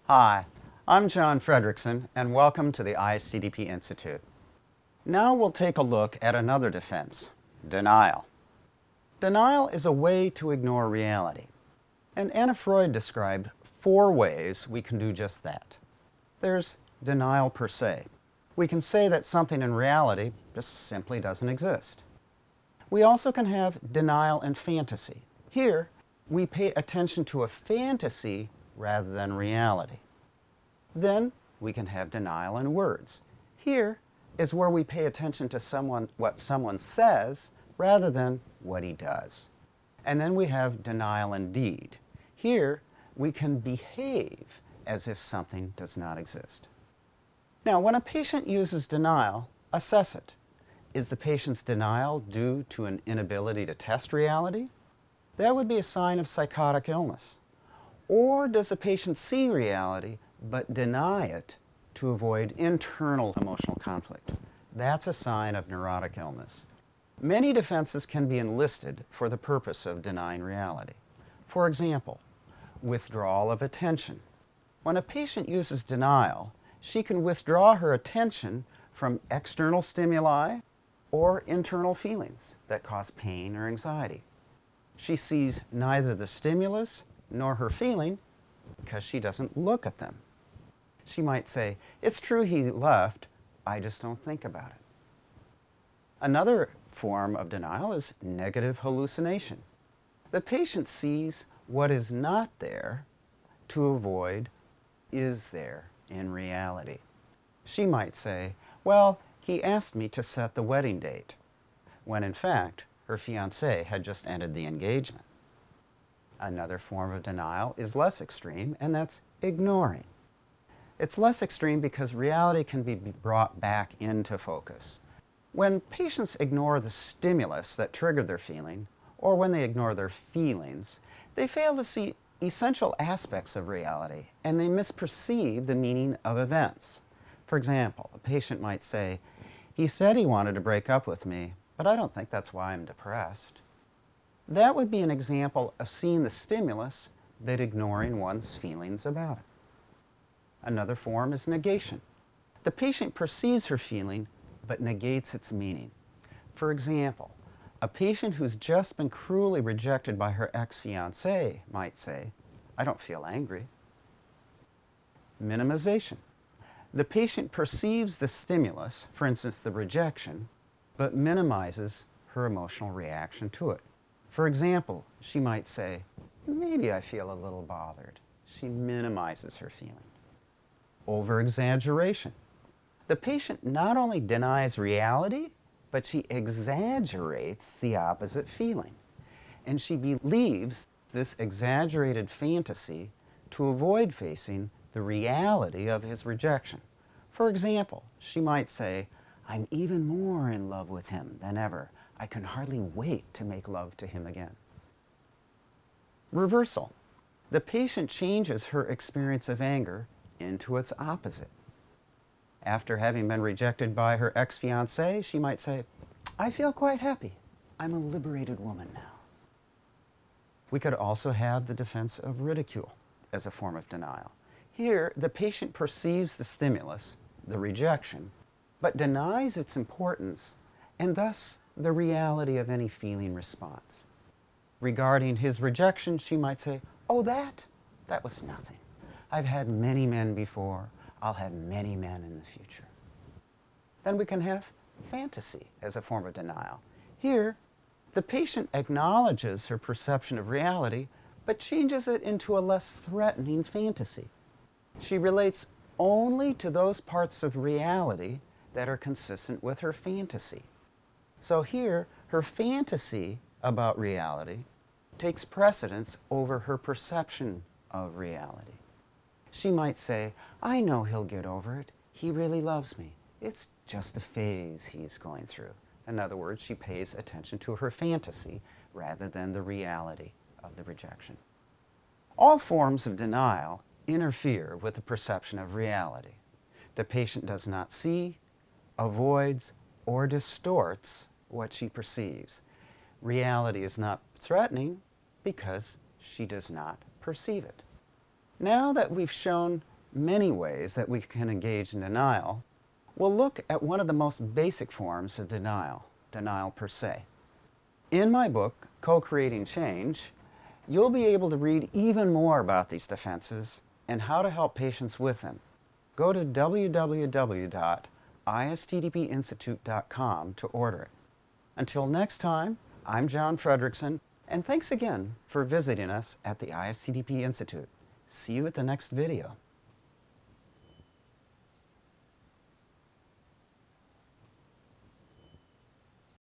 Hi, I'm John Fredrickson, and welcome to the ICDP Institute. Now we'll take a look at another defense, denial. Denial is a way to ignore reality. And Anna Freud described 4 ways we can do just that. There's denial per se. We can say that something in reality just simply doesn't exist. We also can have denial and fantasy. Here, we pay attention to a fantasy rather than reality. Then we can have denial in words. Here is where we pay attention to what someone says rather than what he does. And then we have denial in deed. Here we can behave as if something does not exist. Now, when a patient uses denial, assess it. Is the patient's denial due to an inability to test reality? That would be a sign of psychotic illness. Or does the patient see reality but deny it to avoid internal emotional conflict? That's a sign of neurotic illness. Many defenses can be enlisted for the purpose of denying reality. For example, withdrawal of attention. When a patient uses denial, she can withdraw her attention from external stimuli or internal feelings that cause pain or anxiety. She sees neither the stimulus nor her feeling because she doesn't look at them. She might say, "It's true he left, I just don't think about it." Another form of denial is negative hallucination. The patient sees what is not there to avoid is there in reality. She might say, "Well, he asked me to set the wedding date," when in fact her fiancé had just ended the engagement. Another form of denial is less extreme, and that's ignoring. It's less extreme because reality can be brought back into focus. When patients ignore the stimulus that triggered their feeling, or when they ignore their feelings, they fail to see essential aspects of reality, and they misperceive the meaning of events. For example, a patient might say, "He said he wanted to break up with me, but I don't think that's why I'm depressed." That would be an example of seeing the stimulus but ignoring one's feelings about it. Another form is negation. The patient perceives her feeling but negates its meaning. For example, a patient who's just been cruelly rejected by her ex-fiancé might say, "I don't feel angry." Minimization. The patient perceives the stimulus, for instance the rejection, but minimizes her emotional reaction to it. For example, she might say, "Maybe I feel a little bothered." She minimizes her feeling. Over-exaggeration. The patient not only denies reality, but she exaggerates the opposite feeling. And she believes this exaggerated fantasy to avoid facing the reality of his rejection. For example, she might say, "I'm even more in love with him than ever. I can hardly wait to make love to him again." Reversal. The patient changes her experience of anger into its opposite. After having been rejected by her ex-fiancé, she might say, "I feel quite happy. I'm a liberated woman now." We could also have the defense of ridicule as a form of denial. Here, the patient perceives the stimulus, the rejection, but denies its importance and thus the reality of any feeling response. Regarding his rejection, she might say, "Oh, that was nothing. I've had many men before. I'll have many men in the future." Then we can have fantasy as a form of denial. Here, the patient acknowledges her perception of reality, but changes it into a less threatening fantasy. She relates only to those parts of reality that are consistent with her fantasy. So here, her fantasy about reality takes precedence over her perception of reality. She might say, "I know he'll get over it. He really loves me. It's just a phase he's going through." In other words, she pays attention to her fantasy rather than the reality of the rejection. All forms of denial interfere with the perception of reality. The patient does not see, avoids, or distorts what she perceives. Reality is not threatening because she does not perceive it. Now that we've shown many ways that we can engage in denial, we'll look at one of the most basic forms of denial, denial per se. In my book, Co-Creating Change, you'll be able to read even more about these defenses and how to help patients with them. Go to www.istdpinstitute.com to order it. Until next time, I'm John Fredrickson, and thanks again for visiting us at the ISTDP Institute. See you at the next video.